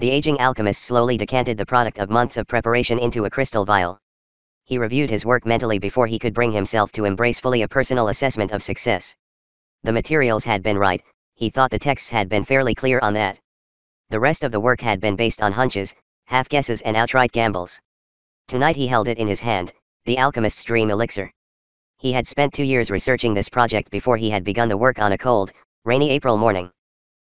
The aging alchemist slowly decanted the product of months of preparation into a crystal vial. He reviewed his work mentally before he could bring himself to embrace fully a personal assessment of success. The materials had been right, he thought the texts had been fairly clear on that. The rest of the work had been based on hunches, half-guesses and outright gambles. Tonight he held it in his hand, the alchemist's dream elixir. He had spent 2 years researching this project before he had begun the work on a cold, rainy April morning.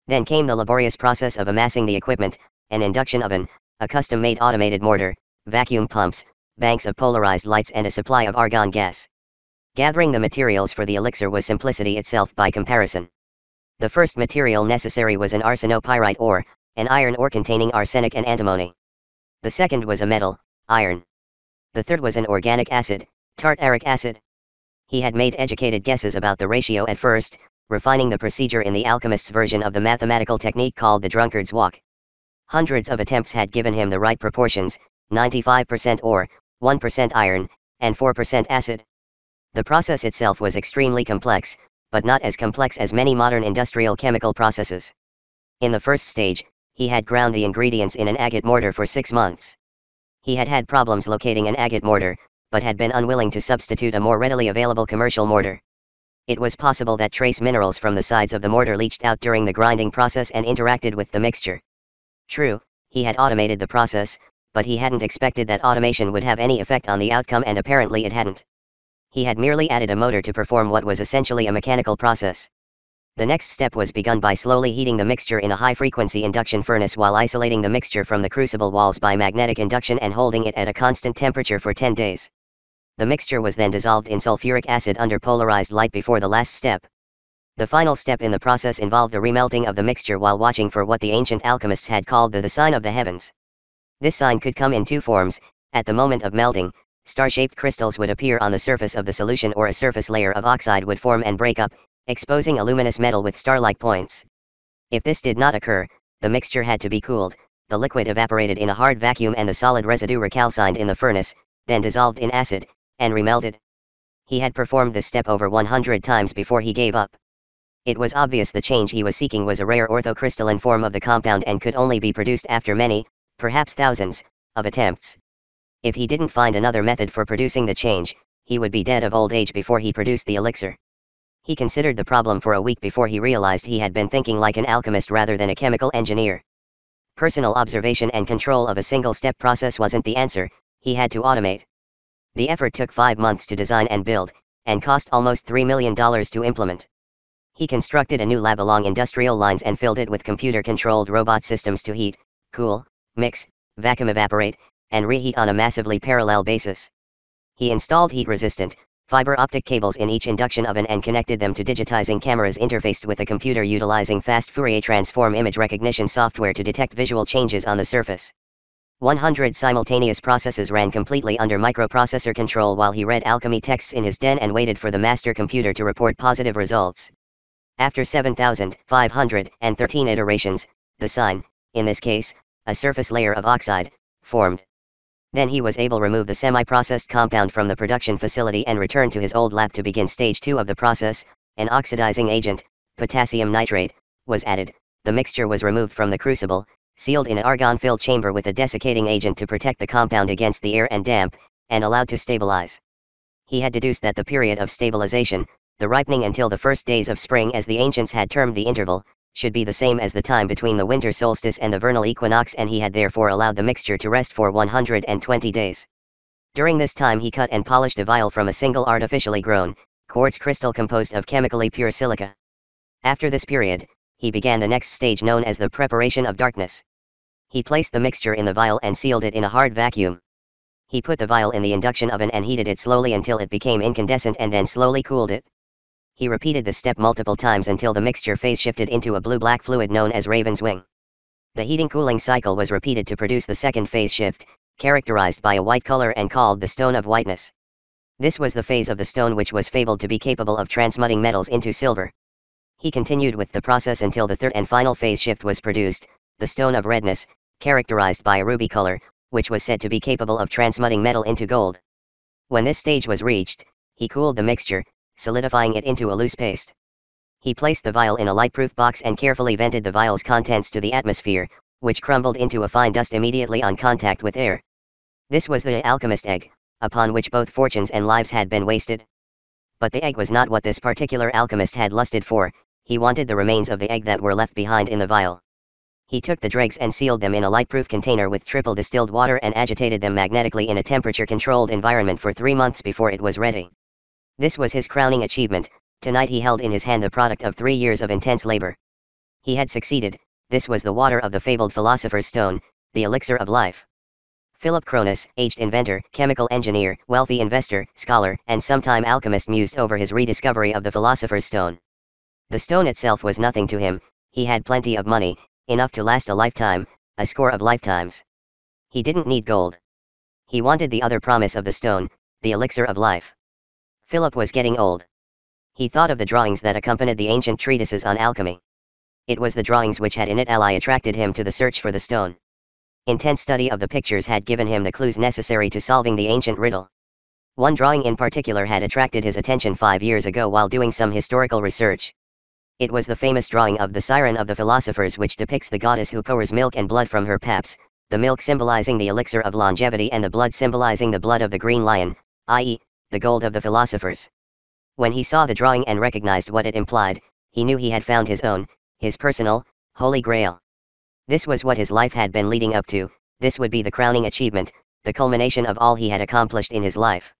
Then came the laborious process of amassing the equipment, an induction oven, a custom-made automated mortar, vacuum pumps, banks of polarized lights and a supply of argon gas. Gathering the materials for the elixir was simplicity itself by comparison. The first material necessary was an arsenopyrite ore, an iron ore containing arsenic and antimony. The second was a metal, iron. The third was an organic acid, tartaric acid. He had made educated guesses about the ratio at first, refining the procedure in the alchemist's version of the mathematical technique called the drunkard's walk. Hundreds of attempts had given him the right proportions, 95% ore, 1% iron, and 4% acid. The process itself was extremely complex, but not as complex as many modern industrial chemical processes. In the first stage, he had ground the ingredients in an agate mortar for 6 months. He had had problems locating an agate mortar, but had been unwilling to substitute a more readily available commercial mortar. It was possible that trace minerals from the sides of the mortar leached out during the grinding process and interacted with the mixture. True, he had automated the process, but he hadn't expected that automation would have any effect on the outcome, and apparently it hadn't. He had merely added a motor to perform what was essentially a mechanical process. The next step was begun by slowly heating the mixture in a high-frequency induction furnace while isolating the mixture from the crucible walls by magnetic induction and holding it at a constant temperature for 10 days. The mixture was then dissolved in sulfuric acid under polarized light before the last step. The final step in the process involved a remelting of the mixture while watching for what the ancient alchemists had called the sign of the heavens. This sign could come in 2 forms. At the moment of melting, star-shaped crystals would appear on the surface of the solution, or a surface layer of oxide would form and break up, exposing a luminous metal with star-like points. If this did not occur, the mixture had to be cooled, the liquid evaporated in a hard vacuum and the solid residue recalcined in the furnace, then dissolved in acid, and remelted. He had performed this step over 100 times before he gave up. It was obvious the change he was seeking was a rare orthocrystalline form of the compound and could only be produced after many, perhaps thousands, of attempts. If he didn't find another method for producing the change, he would be dead of old age before he produced the elixir. He considered the problem for a week before he realized he had been thinking like an alchemist rather than a chemical engineer. Personal observation and control of a single-step process wasn't the answer, he had to automate. The effort took 5 months to design and build, and cost almost $3 million to implement. He constructed a new lab along industrial lines and filled it with computer-controlled robot systems to heat, cool, mix, vacuum evaporate, and reheat on a massively parallel basis. He installed heat-resistant, fiber optic cables in each induction oven and connected them to digitizing cameras interfaced with a computer utilizing fast Fourier transform image recognition software to detect visual changes on the surface. 100 simultaneous processes ran completely under microprocessor control while he read alchemy texts in his den and waited for the master computer to report positive results. After 7,513 iterations, the sign, in this case, a surface layer of oxide, formed. Then he was able to remove the semi-processed compound from the production facility and return to his old lab to begin stage 2 of the process. An oxidizing agent, potassium nitrate, was added. The mixture was removed from the crucible, sealed in an argon-filled chamber with a desiccating agent to protect the compound against the air and damp, and allowed to stabilize. He had deduced that the period of stabilization, the ripening until the first days of spring as the ancients had termed the interval, should be the same as the time between the winter solstice and the vernal equinox, and he had therefore allowed the mixture to rest for 120 days. During this time he cut and polished a vial from a single artificially grown, quartz crystal composed of chemically pure silica. After this period, he began the next stage known as the preparation of darkness. He placed the mixture in the vial and sealed it in a hard vacuum. He put the vial in the induction oven and heated it slowly until it became incandescent and then slowly cooled it. He repeated the step multiple times until the mixture phase shifted into a blue-black fluid known as raven's wing. The heating-cooling cycle was repeated to produce the second phase shift, characterized by a white color and called the stone of whiteness. This was the phase of the stone which was fabled to be capable of transmuting metals into silver. He continued with the process until the third and final phase shift was produced, the stone of redness, characterized by a ruby color, which was said to be capable of transmuting metal into gold. When this stage was reached, he cooled the mixture, solidifying it into a loose paste. He placed the vial in a lightproof box and carefully vented the vial's contents to the atmosphere, which crumbled into a fine dust immediately on contact with air. This was the alchemist egg, upon which both fortunes and lives had been wasted. But the egg was not what this particular alchemist had lusted for. He wanted the remains of the egg that were left behind in the vial. He took the dregs and sealed them in a lightproof container with triple distilled water and agitated them magnetically in a temperature-controlled environment for 3 months before it was ready. This was his crowning achievement. Tonight he held in his hand the product of 3 years of intense labor. He had succeeded. This was the water of the fabled philosopher's stone, the elixir of life. Philip Cronus, aged inventor, chemical engineer, wealthy investor, scholar, and sometime alchemist mused over his rediscovery of the philosopher's stone. The stone itself was nothing to him. He had plenty of money, enough to last a lifetime, a score of lifetimes. He didn't need gold. He wanted the other promise of the stone, the elixir of life. Philip was getting old. He thought of the drawings that accompanied the ancient treatises on alchemy. It was the drawings which had in it ally attracted him to the search for the stone. Intense study of the pictures had given him the clues necessary to solving the ancient riddle. One drawing in particular had attracted his attention 5 years ago while doing some historical research. It was the famous drawing of the Siren of the Philosophers, which depicts the goddess who pours milk and blood from her paps, the milk symbolizing the elixir of longevity and the blood symbolizing the blood of the green lion, i.e., the gold of the philosophers. When he saw the drawing and recognized what it implied, he knew he had found his own, his personal, holy grail. This was what his life had been leading up to. This would be the crowning achievement, the culmination of all he had accomplished in his life.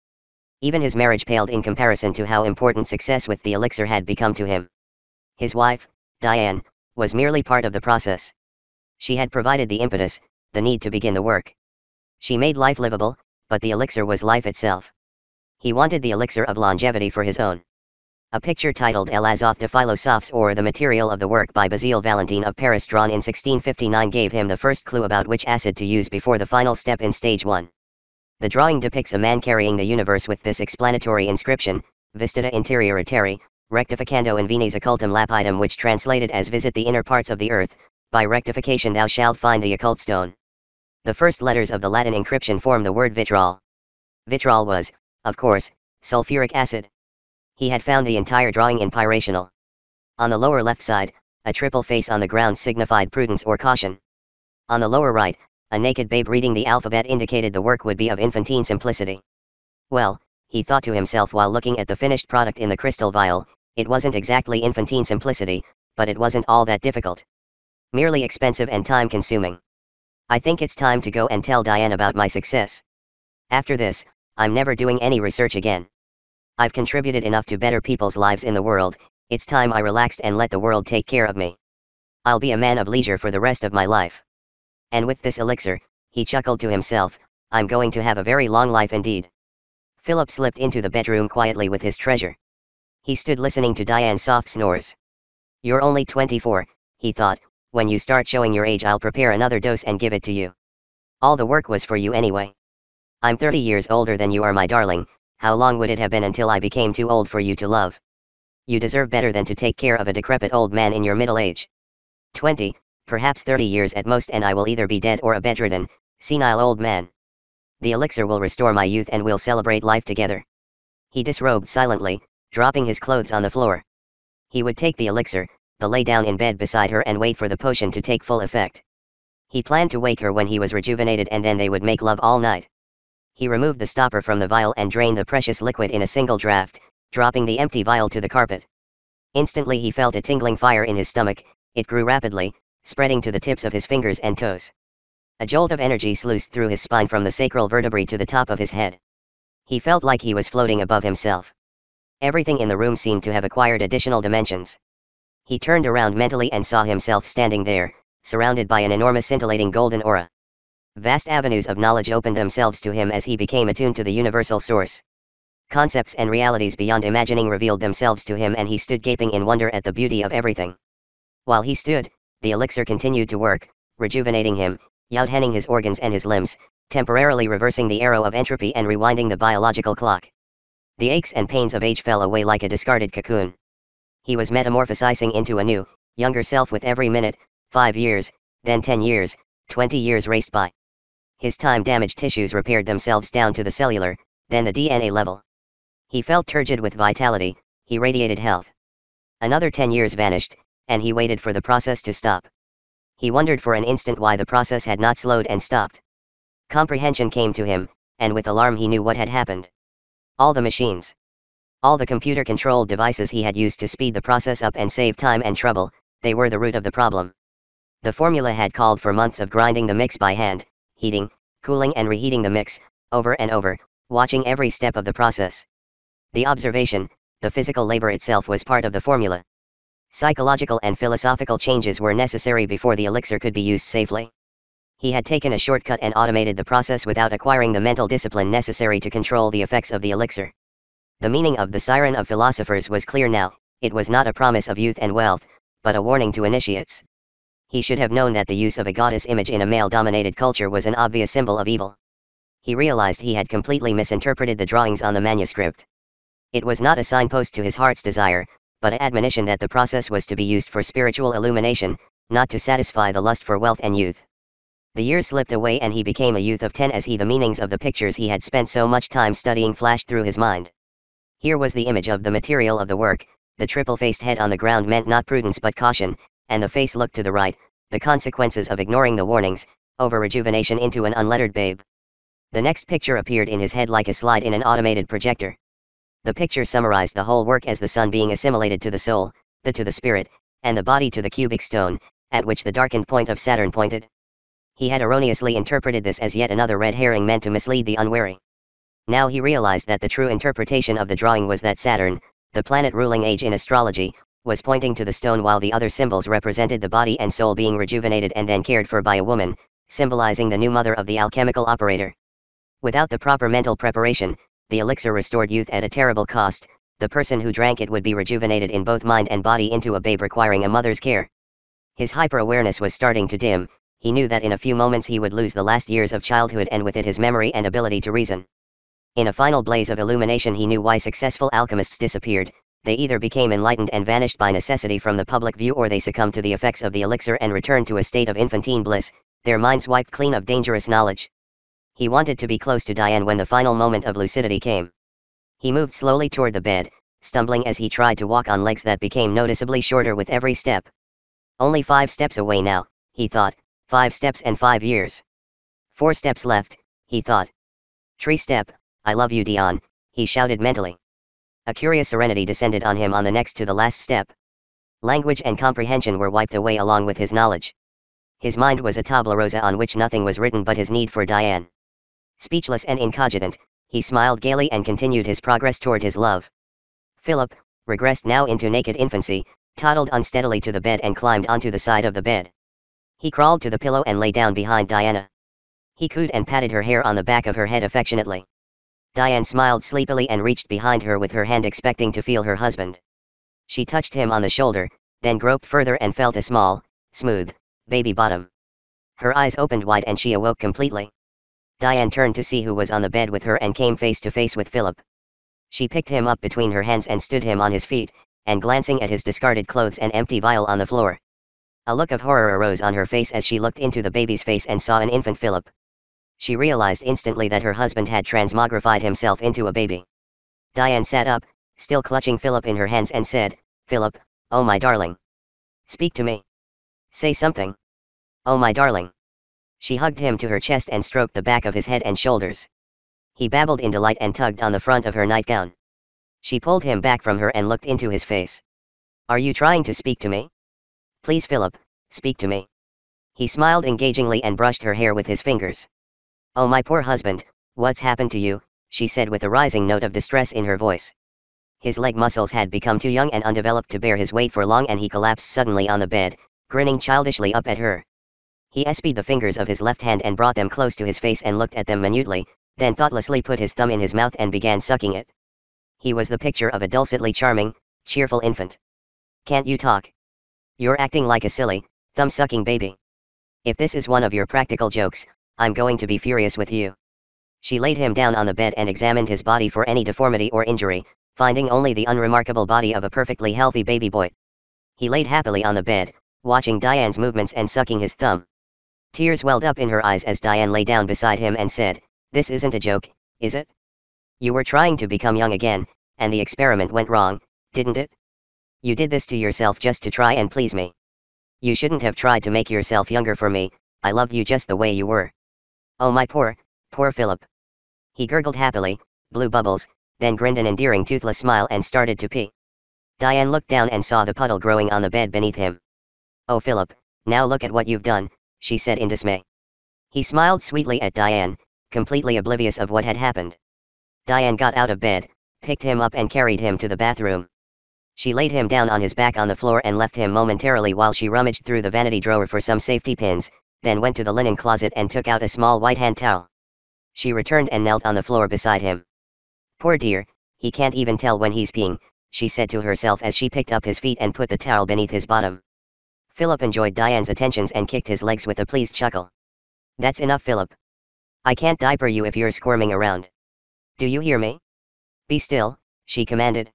Even his marriage paled in comparison to how important success with the elixir had become to him. His wife, Diane, was merely part of the process. She had provided the impetus, the need to begin the work. She made life livable, but the elixir was life itself. He wanted the elixir of longevity for his own. A picture titled El Azoth de Philosophes, or The Material of the Work, by Basile Valentin of Paris, drawn in 1659, gave him the first clue about which acid to use before the final step in stage 1. The drawing depicts a man carrying the universe with this explanatory inscription, Vistita interior terrae, rectificando in venis occultum lapidum, which translated as visit the inner parts of the earth, by rectification thou shalt find the occult stone. The first letters of the Latin encryption form the word vitrol. Vitrol was, of course, sulfuric acid. He had found the entire drawing in pyrational. On the lower left side, a triple face on the ground signified prudence or caution. On the lower right, a naked babe reading the alphabet indicated the work would be of infantine simplicity. Well, he thought to himself while looking at the finished product in the crystal vial, it wasn't exactly infantine simplicity, but it wasn't all that difficult. Merely expensive and time-consuming. I think it's time to go and tell Diane about my success. After this, I'm never doing any research again. I've contributed enough to better people's lives in the world. It's time I relaxed and let the world take care of me. I'll be a man of leisure for the rest of my life. And with this elixir, he chuckled to himself, I'm going to have a very long life indeed. Philip slipped into the bedroom quietly with his treasure. He stood listening to Diane's soft snores. You're only 24, he thought. When you start showing your age, I'll prepare another dose and give it to you. All the work was for you anyway. I'm 30 years older than you are, my darling. How long would it have been until I became too old for you to love? You deserve better than to take care of a decrepit old man in your middle age. 20, perhaps 30 years at most, and I will either be dead or a bedridden, senile old man. The elixir will restore my youth and we'll celebrate life together. He disrobed silently, dropping his clothes on the floor. He would take the elixir, lay down in bed beside her and wait for the potion to take full effect. He planned to wake her when he was rejuvenated, and then they would make love all night. He removed the stopper from the vial and drained the precious liquid in a single draught, dropping the empty vial to the carpet. Instantly he felt a tingling fire in his stomach. It grew rapidly, spreading to the tips of his fingers and toes. A jolt of energy sluiced through his spine from the sacral vertebrae to the top of his head. He felt like he was floating above himself. Everything in the room seemed to have acquired additional dimensions. He turned around mentally and saw himself standing there, surrounded by an enormous scintillating golden aura. Vast avenues of knowledge opened themselves to him as he became attuned to the universal source. Concepts and realities beyond imagining revealed themselves to him, and he stood gaping in wonder at the beauty of everything. While he stood, the elixir continued to work, rejuvenating him, youthening his organs and his limbs, temporarily reversing the arrow of entropy and rewinding the biological clock. The aches and pains of age fell away like a discarded cocoon. He was metamorphosizing into a new, younger self with every minute. 5 years, then 10 years, 20 years raced by. His time-damaged tissues repaired themselves down to the cellular, then the DNA level. He felt turgid with vitality. He radiated health. Another 10 years vanished, and he waited for the process to stop. He wondered for an instant why the process had not slowed and stopped. Comprehension came to him, and with alarm he knew what had happened. All the machines. All the computer-controlled devices he had used to speed the process up and save time and trouble, they were the root of the problem. The formula had called for months of grinding the mix by hand, heating, cooling and reheating the mix, over and over, watching every step of the process. The observation, the physical labor itself was part of the formula. Psychological and philosophical changes were necessary before the elixir could be used safely. He had taken a shortcut and automated the process without acquiring the mental discipline necessary to control the effects of the elixir. The meaning of the siren of philosophers was clear now. It was not a promise of youth and wealth, but a warning to initiates. He should have known that the use of a goddess image in a male-dominated culture was an obvious symbol of evil. He realized he had completely misinterpreted the drawings on the manuscript. It was not a signpost to his heart's desire, but an admonition that the process was to be used for spiritual illumination, not to satisfy the lust for wealth and youth. The years slipped away and he became a youth of 10 as the meanings of the pictures he had spent so much time studying flashed through his mind. Here was the image of the material of the work, the triple-faced head on the ground meant not prudence but caution, and the face looked to the right, the consequences of ignoring the warnings, over-rejuvenation into an unlettered babe. The next picture appeared in his head like a slide in an automated projector. The picture summarized the whole work as the sun being assimilated to the soul, the to the spirit, and the body to the cubic stone, at which the darkened point of Saturn pointed. He had erroneously interpreted this as yet another red herring meant to mislead the unwary. Now he realized that the true interpretation of the drawing was that Saturn, the planet ruling age in astrology, was pointing to the stone while the other symbols represented the body and soul being rejuvenated and then cared for by a woman, symbolizing the new mother of the alchemical operator. Without the proper mental preparation, the elixir restored youth at a terrible cost. The person who drank it would be rejuvenated in both mind and body into a babe requiring a mother's care. His hyper-awareness was starting to dim. He knew that in a few moments he would lose the last years of childhood and with it his memory and ability to reason. In a final blaze of illumination he knew why successful alchemists disappeared. They either became enlightened and vanished by necessity from the public view or they succumbed to the effects of the elixir and returned to a state of infantine bliss, their minds wiped clean of dangerous knowledge. He wanted to be close to Diane when the final moment of lucidity came. He moved slowly toward the bed, stumbling as he tried to walk on legs that became noticeably shorter with every step. Only 5 steps away now, he thought, 5 steps and 5 years. 4 steps left, he thought. 3 step, I love you Dion, he shouted mentally. A curious serenity descended on him on the next to the last step. Language and comprehension were wiped away along with his knowledge. His mind was a tabula rasa on which nothing was written but his need for Diane. Speechless and incogitant, he smiled gaily and continued his progress toward his love. Philip, regressed now into naked infancy, toddled unsteadily to the bed and climbed onto the side of the bed. He crawled to the pillow and lay down behind Diana. He cooed and patted her hair on the back of her head affectionately. Diane smiled sleepily and reached behind her with her hand expecting to feel her husband. She touched him on the shoulder, then groped further and felt a small, smooth, baby bottom. Her eyes opened wide and she awoke completely. Diane turned to see who was on the bed with her and came face to face with Philip. She picked him up between her hands and stood him on his feet, and glancing at his discarded clothes and empty vial on the floor. A look of horror arose on her face as she looked into the baby's face and saw an infant Philip. She realized instantly that her husband had transmogrified himself into a baby. Diane sat up, still clutching Philip in her hands and said, "Philip, oh my darling. Speak to me. Say something. Oh my darling." She hugged him to her chest and stroked the back of his head and shoulders. He babbled in delight and tugged on the front of her nightgown. She pulled him back from her and looked into his face. "Are you trying to speak to me? Please Philip, speak to me." He smiled engagingly and brushed her hair with his fingers. "Oh my poor husband, what's happened to you?" she said with a rising note of distress in her voice. His leg muscles had become too young and undeveloped to bear his weight for long and he collapsed suddenly on the bed, grinning childishly up at her. He espied the fingers of his left hand and brought them close to his face and looked at them minutely, then thoughtlessly put his thumb in his mouth and began sucking it. He was the picture of a dulcetly charming, cheerful infant. "Can't you talk? You're acting like a silly, thumb-sucking baby. If this is one of your practical jokes, I'm going to be furious with you." She laid him down on the bed and examined his body for any deformity or injury, finding only the unremarkable body of a perfectly healthy baby boy. He laid happily on the bed, watching Diane's movements and sucking his thumb. Tears welled up in her eyes as Diane lay down beside him and said, "This isn't a joke, is it? You were trying to become young again, and the experiment went wrong, didn't it? You did this to yourself just to try and please me." You shouldn't have tried to make yourself younger for me, I loved you just the way you were. Oh my poor Philip. He gurgled happily, blew bubbles, then grinned an endearing toothless smile and started to pee. Diane looked down and saw the puddle growing on the bed beneath him. Oh Philip, now look at what you've done, she said in dismay. He smiled sweetly at Diane, completely oblivious of what had happened. Diane got out of bed, picked him up and carried him to the bathroom. She laid him down on his back on the floor and left him momentarily while she rummaged through the vanity drawer for some safety pins, then went to the linen closet and took out a small white hand towel. She returned and knelt on the floor beside him. Poor dear, he can't even tell when he's peeing, she said to herself as she picked up his feet and put the towel beneath his bottom. Philip enjoyed Diane's attentions and kicked his legs with a pleased chuckle. That's enough, Philip. I can't diaper you if you're squirming around. Do you hear me? Be still, she commanded.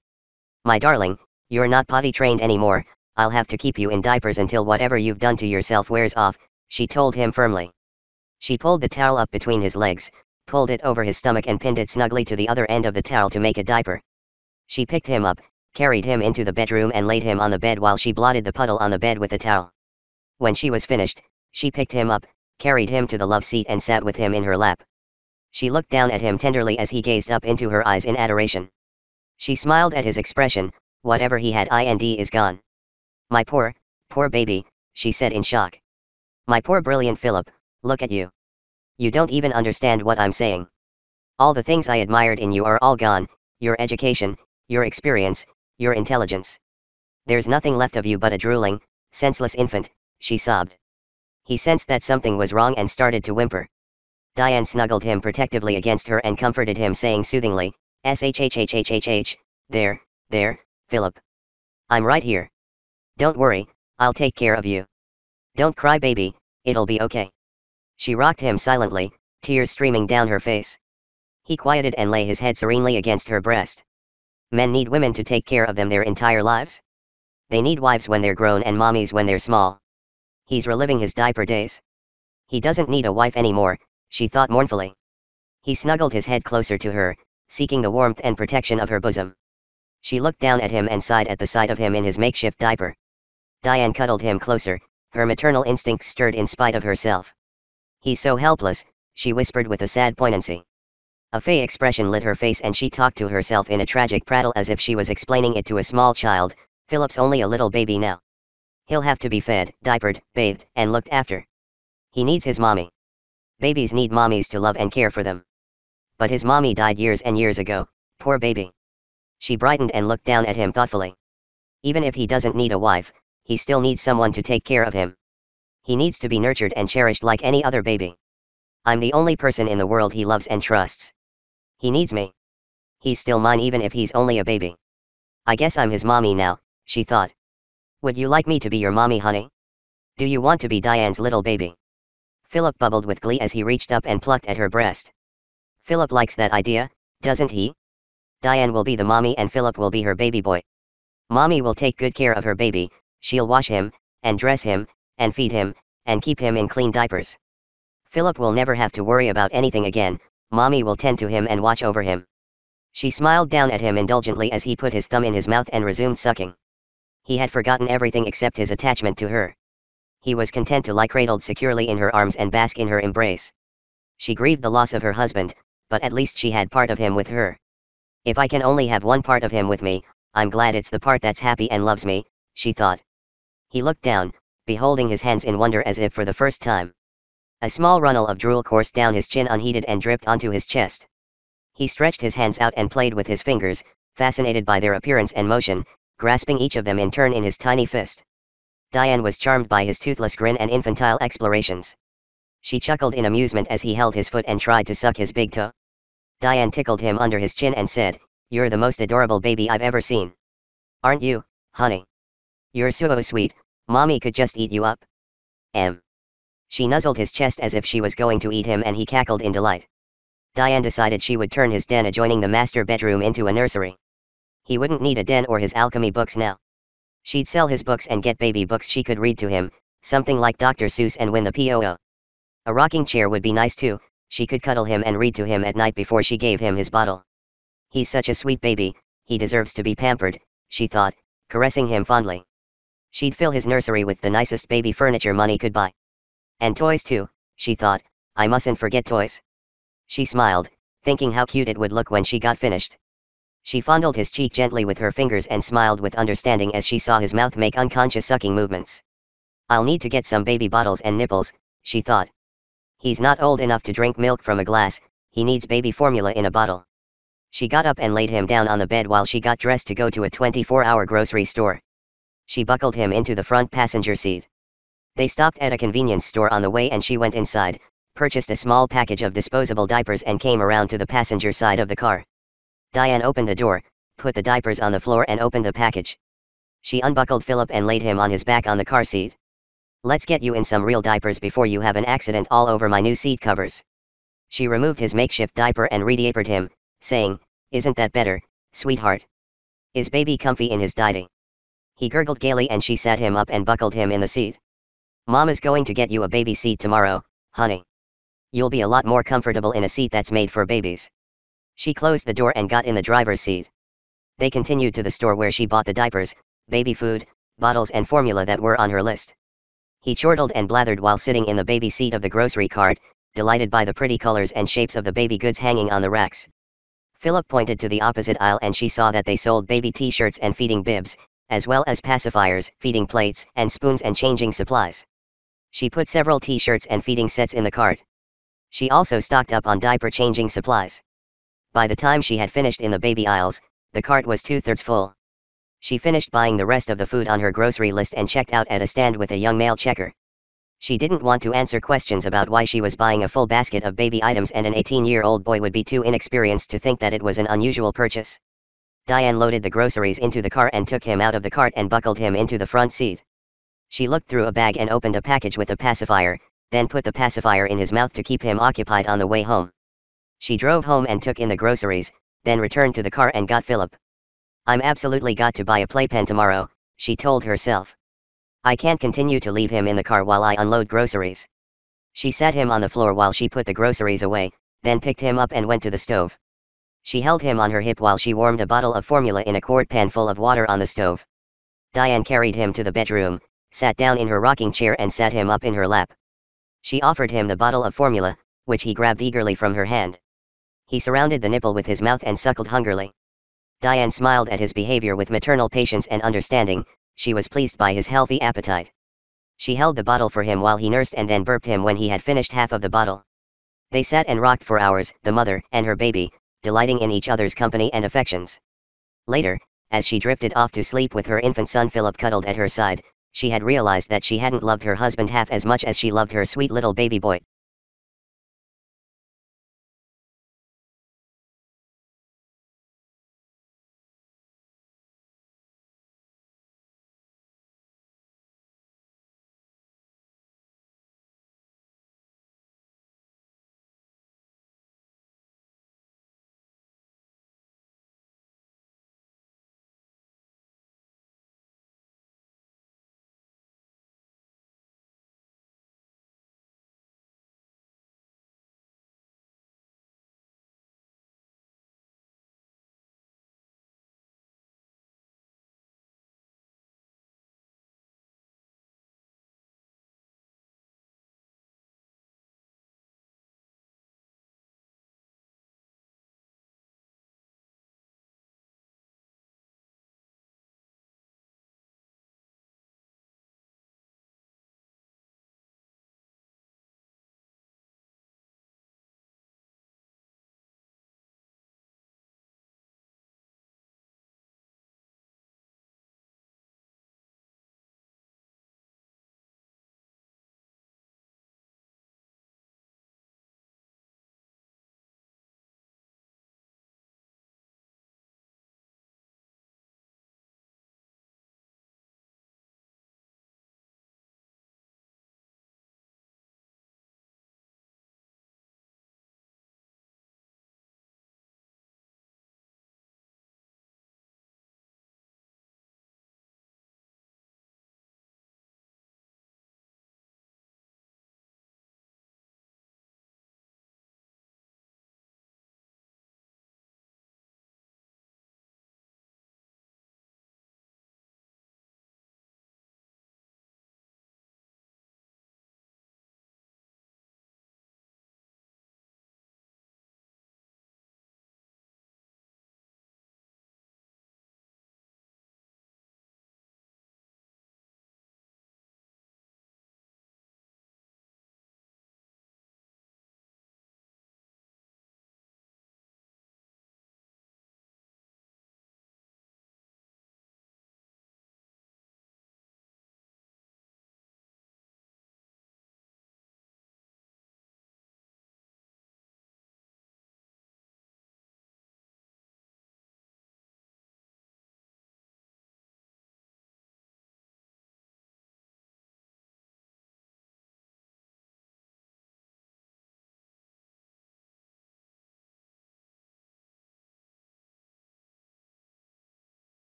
My darling, you're not potty trained anymore, I'll have to keep you in diapers until whatever you've done to yourself wears off, she told him firmly. She pulled the towel up between his legs, pulled it over his stomach and pinned it snugly to the other end of the towel to make a diaper. She picked him up, carried him into the bedroom and laid him on the bed while she blotted the puddle on the bed with the towel. When she was finished, she picked him up, carried him to the love seat and sat with him in her lap. She looked down at him tenderly as he gazed up into her eyes in adoration. She smiled at his expression, whatever he had is gone. My poor baby, she said in shock. My poor brilliant Philip, look at you. You don't even understand what I'm saying. All the things I admired in you are all gone, your education, your experience, your intelligence. There's nothing left of you but a drooling, senseless infant, she sobbed. He sensed that something was wrong and started to whimper. Diane snuggled him protectively against her and comforted him saying soothingly, shhhhhhh, there, Philip. I'm right here. Don't worry, I'll take care of you. Don't cry baby, it'll be okay. She rocked him silently, tears streaming down her face. He quieted and lay his head serenely against her breast. Men need women to take care of them their entire lives. They need wives when they're grown and mommies when they're small. He's reliving his diaper days. He doesn't need a wife anymore, she thought mournfully. He snuggled his head closer to her, seeking the warmth and protection of her bosom. She looked down at him and sighed at the sight of him in his makeshift diaper. Diane cuddled him closer, her maternal instincts stirred in spite of herself. He's so helpless, she whispered with a sad poignancy. A fey expression lit her face and she talked to herself in a tragic prattle as if she was explaining it to a small child. Philip's only a little baby now. He'll have to be fed, diapered, bathed, and looked after. He needs his mommy. Babies need mommies to love and care for them. But his mommy died years and years ago, poor baby. She brightened and looked down at him thoughtfully. Even if he doesn't need a wife, he still needs someone to take care of him. He needs to be nurtured and cherished like any other baby. I'm the only person in the world he loves and trusts. He needs me. He's still mine even if he's only a baby. I guess I'm his mommy now, she thought. Would you like me to be your mommy, honey? Do you want to be Diane's little baby? Philip bubbled with glee as he reached up and plucked at her breast. Philip likes that idea, doesn't he? Diane will be the mommy and Philip will be her baby boy. Mommy will take good care of her baby, she'll wash him, and dress him, and feed him, and keep him in clean diapers. Philip will never have to worry about anything again, mommy will tend to him and watch over him. She smiled down at him indulgently as he put his thumb in his mouth and resumed sucking. He had forgotten everything except his attachment to her. He was content to lie cradled securely in her arms and bask in her embrace. She grieved the loss of her husband, but at least she had part of him with her. If I can only have one part of him with me, I'm glad it's the part that's happy and loves me, she thought. He looked down, beholding his hands in wonder as if for the first time. A small runnel of drool coursed down his chin unheeded and dripped onto his chest. He stretched his hands out and played with his fingers, fascinated by their appearance and motion, grasping each of them in turn in his tiny fist. Diane was charmed by his toothless grin and infantile explorations. She chuckled in amusement as he held his foot and tried to suck his big toe. Diane tickled him under his chin and said, "You're the most adorable baby I've ever seen. Aren't you, honey? You're so sweet, mommy could just eat you up." She nuzzled his chest as if she was going to eat him and he cackled in delight. Diane decided she would turn his den adjoining the master bedroom into a nursery. He wouldn't need a den or his alchemy books now. She'd sell his books and get baby books she could read to him, something like Dr. Seuss and Win the Pooh. A rocking chair would be nice too, she could cuddle him and read to him at night before she gave him his bottle. He's such a sweet baby, he deserves to be pampered, she thought, caressing him fondly. She'd fill his nursery with the nicest baby furniture money could buy. And toys too, she thought. I mustn't forget toys. She smiled, thinking how cute it would look when she got finished. She fondled his cheek gently with her fingers and smiled with understanding as she saw his mouth make unconscious sucking movements. I'll need to get some baby bottles and nipples, she thought. He's not old enough to drink milk from a glass, he needs baby formula in a bottle. She got up and laid him down on the bed while she got dressed to go to a 24-hour grocery store. She buckled him into the front passenger seat. They stopped at a convenience store on the way and she went inside, purchased a small package of disposable diapers and came around to the passenger side of the car. Diane opened the door, put the diapers on the floor and opened the package. She unbuckled Philip and laid him on his back on the car seat. Let's get you in some real diapers before you have an accident all over my new seat covers. She removed his makeshift diaper and re-diapered him, saying, Isn't that better, sweetheart? Is baby comfy in his diaper? He gurgled gaily and she sat him up and buckled him in the seat. Mom is going to get you a baby seat tomorrow, honey. You'll be a lot more comfortable in a seat that's made for babies. She closed the door and got in the driver's seat. They continued to the store where she bought the diapers, baby food, bottles and formula that were on her list. He chortled and blathered while sitting in the baby seat of the grocery cart, delighted by the pretty colors and shapes of the baby goods hanging on the racks. Philip pointed to the opposite aisle and she saw that they sold baby t-shirts and feeding bibs, as well as pacifiers, feeding plates, and spoons and changing supplies. She put several t-shirts and feeding sets in the cart. She also stocked up on diaper changing supplies. By the time she had finished in the baby aisles, the cart was 2/3 full. She finished buying the rest of the food on her grocery list and checked out at a stand with a young male checker. She didn't want to answer questions about why she was buying a full basket of baby items, and an 18-year-old boy would be too inexperienced to think that it was an unusual purchase. Diane loaded the groceries into the car and took him out of the cart and buckled him into the front seat. She looked through a bag and opened a package with a pacifier, then put the pacifier in his mouth to keep him occupied on the way home. She drove home and took in the groceries, then returned to the car and got Philip. I'm absolutely got to buy a playpen tomorrow, she told herself. I can't continue to leave him in the car while I unload groceries. She sat him on the floor while she put the groceries away, then picked him up and went to the stove. She held him on her hip while she warmed a bottle of formula in a quart pan full of water on the stove. Diane carried him to the bedroom, sat down in her rocking chair and sat him up in her lap. She offered him the bottle of formula, which he grabbed eagerly from her hand. He surrounded the nipple with his mouth and suckled hungrily. Diane smiled at his behavior with maternal patience and understanding. She was pleased by his healthy appetite. She held the bottle for him while he nursed and then burped him when he had finished half of the bottle. They sat and rocked for hours, the mother and her baby, delighting in each other's company and affections. Later, as she drifted off to sleep with her infant son Philip cuddled at her side, she had realized that she hadn't loved her husband half as much as she loved her sweet little baby boy.